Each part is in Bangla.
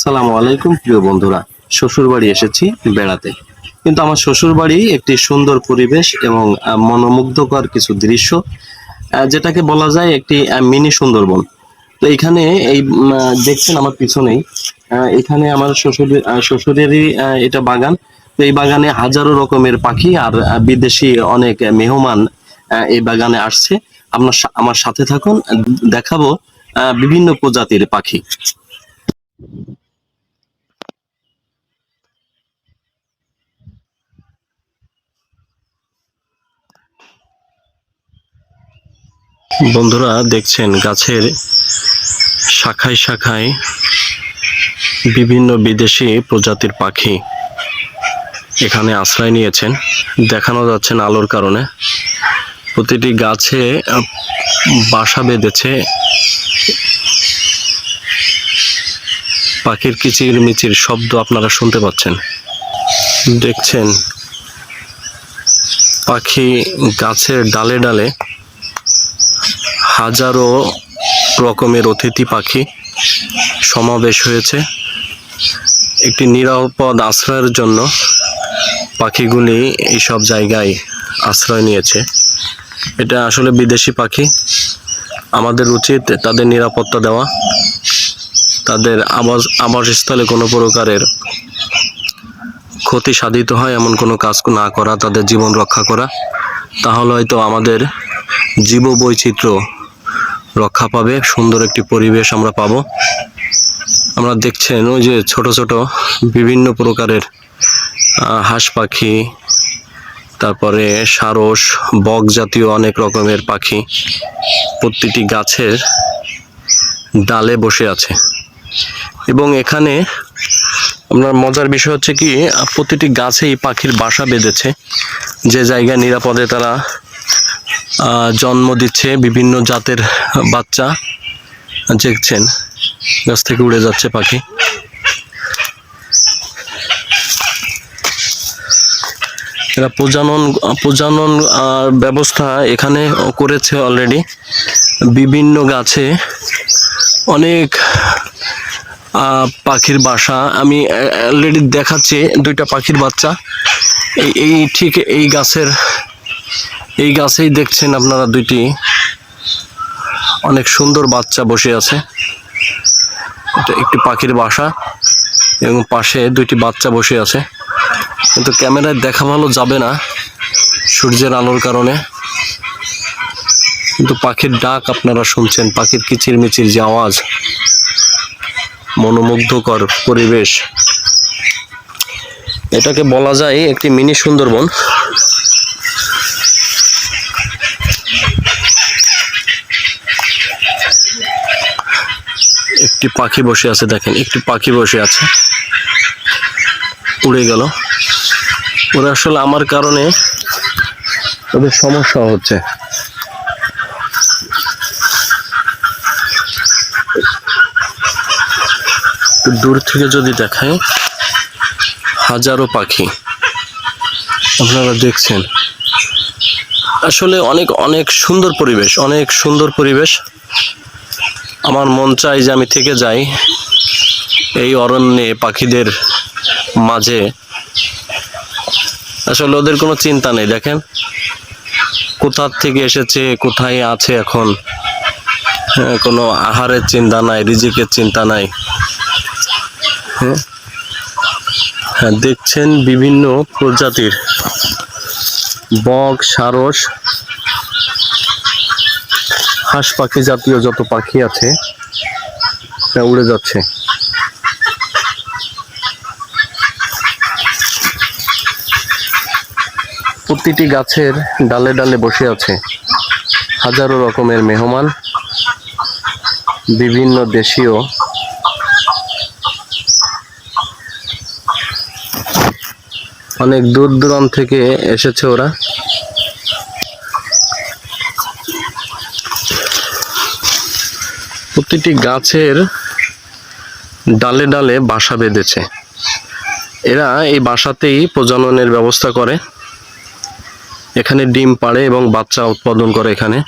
আসসালামু আলাইকুম প্রিয় বন্ধুরা। শ্বশুর বাড়ি এসেছি বেড়াতে, কিন্তু আমার শ্বশুর বাড়ি একটি সুন্দর পরিবেশ এবং মনোমুগ্ধকর কিছু দৃশ্য, যেটাকে বলা যায় একটি মিনি সুন্দরবন। তো এখানে এই দেখছেন আমার পিছনেই, এখানে আমার শ্বশুরেরই এটা বাগান। তো এই বাগানে হাজারো রকমের পাখি আর বিদেশি অনেক মেহমান এই বাগানে আসছে। আমার সাথে থাকুন, দেখাবো বিভিন্ন প্রজাতির পাখি। বন্ধুরা দেখছেন গাছের শাখায় শাখায় বিভিন্ন বিদেশি প্রজাতির পাখি এখানে আশ্রয় নিয়েছেন। দেখানো যাচ্ছে না আলোর কারণে। প্রতিটি গাছে বাসা বেঁধেছে। পাখির কিচির মিচির শব্দ আপনারা শুনতে পাচ্ছেন। দেখছেন পাখি গাছের ডালে ডালে, হাজারো রকমের অতিথি পাখি সমাবেশ হয়েছে একটি নিরাপদ আশ্রয়ের জন্য। পাখিগুলি এইসব জায়গায় আশ্রয় নিয়েছে। এটা আসলে বিদেশি পাখি, আমাদের উচিত তাদের নিরাপত্তা দেওয়া, তাদের আবাসস্থলে কোনো প্রকারের ক্ষতি সাধিত হয় এমন কোনো কাজ না করা, তাদের জীবন রক্ষা করা। তাহলে হয়তো আমাদের জীববৈচিত্র্য রক্ষা পাবে, সুন্দর একটি পরিবেশ আমরা পাবো। আমরা দেখছেন ওই যে ছোট ছোট বিভিন্ন প্রকারের হাঁস পাখি, তারপরে সারস, বক জাতীয় অনেক রকমের পাখি প্রতিটি গাছের ডালে বসে আছে। এবং এখানে আপনার মজার বিষয় হচ্ছে কি, প্রতিটি গাছেই পাখির বাসা বেঁধেছে, যে জায়গায় নিরাপদে তারা জন্ম দিচ্ছে বিভিন্ন জাতের বাচ্চা। দেখছেন গাছ থেকে উড়ে যাচ্ছে পাখি। এরা প্রজনন ব্যবস্থা এখানে করেছে অলরেডি। বিভিন্ন গাছে অনেক পাখির বাসা আমি অলরেডি দেখাচ্ছি। দুইটা পাখির বাচ্চা এই ঠিক এই গাছেই দেখছেন আপনারা, দুইটি অনেক সুন্দর বাচ্চা বসে আছে। এটা একটি পাখির বাসা এবং পাশে দুইটি বাচ্চা বসে আছে, কিন্তু ক্যামেরায় দেখা ভালো যাবে না সূর্যের আলোর কারণে। কিন্তু পাখির ডাক আপনারা শুনছেন, পাখির কিচিরমিচির যে আওয়াজ, মনোমুগ্ধকর পরিবেশ। এটাকে বলা যায় একটি মিনি সুন্দরবন। একটি পাখি বসে আছে, দেখেন একটি পাখি বসে আছে, উড়ে গেল। ওরা আসলে আমার কারণে ওদের সমস্যা হচ্ছে। দূর থেকে যদি দেখাই, হাজারো পাখি আপনারা দেখছেন। আসলে অনেক অনেক সুন্দর পরিবেশ, অনেক সুন্দর পরিবেশ। আমার মন চাই যে আমি থেকে যাই এই অরণ্যে, পাখিদের মাঝে। আসলে ওদের কোনো চিন্তা নেই, দেখেন কোথা থেকে এসেছে, কোথায় আছে এখন, কোনো আহারের চিন্তা নাই, রিজিকের চিন্তা নাই। হ্যাঁ, দেখছেন বিভিন্ন প্রজাতির বক, সারস, হাঁস পাখি জাতীয় যত পাখি আছে তা উড়ে যাচ্ছে। প্রতিটি গাছের ডালে ডালে বসে আছে হাজারো রকমের মেহমান, বিভিন্ন দেশীয়। অনেক দূর দূরান্ত থেকে এসেছে ওরা। প্রতিটি গাছের ডালে ডালে বাসা বেঁধেছে। এরা এই বাসাতেই প্রজননের ব্যবস্থা করে, এখানে ডিম পাড়ে এবং বাচ্চা উৎপাদন করে এখানে।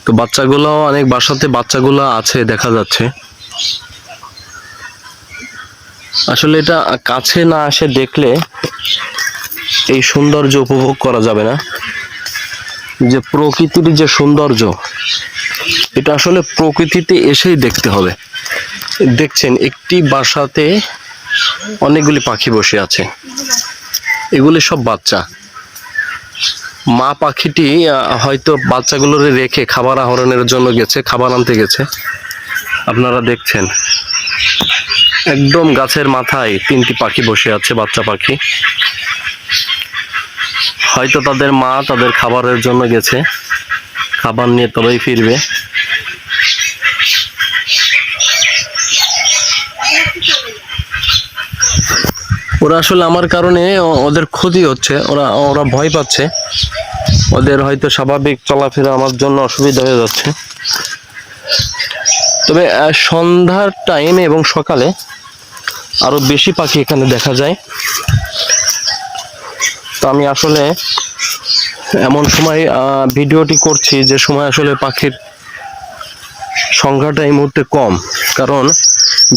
তো বাচ্চাগুলো অনেক বাসাতে বাচ্চাগুলো আছে দেখা যাচ্ছে। আসলে এটা কাছে না এসে দেখলে এই সৌন্দর্য উপভোগ করা যাবে না। যে প্রকৃতির যে সৌন্দর্য, এটা আসলে প্রকৃতিতে এসেই দেখতে হবে। দেখছেন একটি বাসাতে অনেকগুলি পাখি বসে আছে, এগুলি সব বাচ্চা। মা পাখিটি হয়তো বাচ্চাগুলোর রেখে খাবার আহরণের জন্য গেছে, খাবার আনতে গেছে। আপনারা দেখছেন একদম গাছের মাথায় 3টি পাখি বসে আছে, বাচ্চা পাখি। হয়তো তাদের মা তাদের খাবারের জন্য গেছে, খাবার নিয়ে তবেই ফিরবে। ওরা আসলে আমার কারণে ওদের ক্ষতি হচ্ছে, ওরা ভয় পাচ্ছে, ওদের হয়তো স্বাভাবিক চলাফেরা আমার জন্য অসুবিধা হয়ে যাচ্ছে। তবে সন্ধ্যার টাইম এবং সকালে আরো বেশি পাখি এখানে দেখা যায়। তো আমি আসলে এমন সময় ভিডিওটি করছি যে সময় আসলে পাখির সংখ্যাটা এই মুহূর্তে কম, কারণ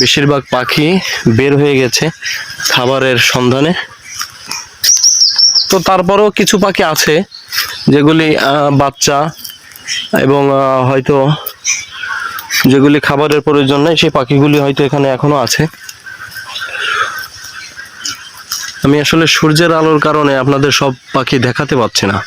বেশিরভাগ পাখি বের হয়ে গেছে খাবারের সন্ধানে। তো তারপরেও কিছু পাখি আছে যেগুলি বাচ্চা এবং হয়তো যেগুলি খাবারের প্রয়োজন নেই, সেই পাখিগুলি হয়তো এখানে এখনো আছে। আমি আসলে সূর্যের আলোর কারণে আপনাদের সব পাখি দেখাতে পাচ্ছি না।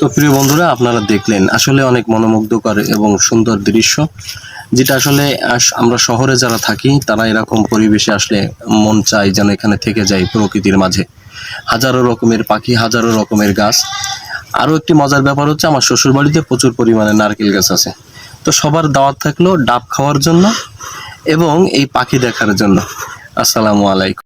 তো প্রিয় বন্ধুরা, আপনারা দেখলেন আসলে অনেক মনোমুগ্ধকর এবং সুন্দর দৃশ্য, যেটা আসলে আমরা শহরে যারা থাকি তারা এরকম পরিবেশে আসলে মন চায় যেন এখানে থেকে যায় প্রকৃতির মাঝে। হাজারো রকমের পাখি, হাজারো রকমের গাছ। আরও একটি মজার ব্যাপার হচ্ছে আমার শ্বশুরবাড়িতে প্রচুর পরিমাণে নারকেল গাছ আছে। তো সবার দাওয়াত থাকলো ডাব খাওয়ার জন্য এবং এই পাখি দেখার জন্য। আসসালামু আলাইকুম।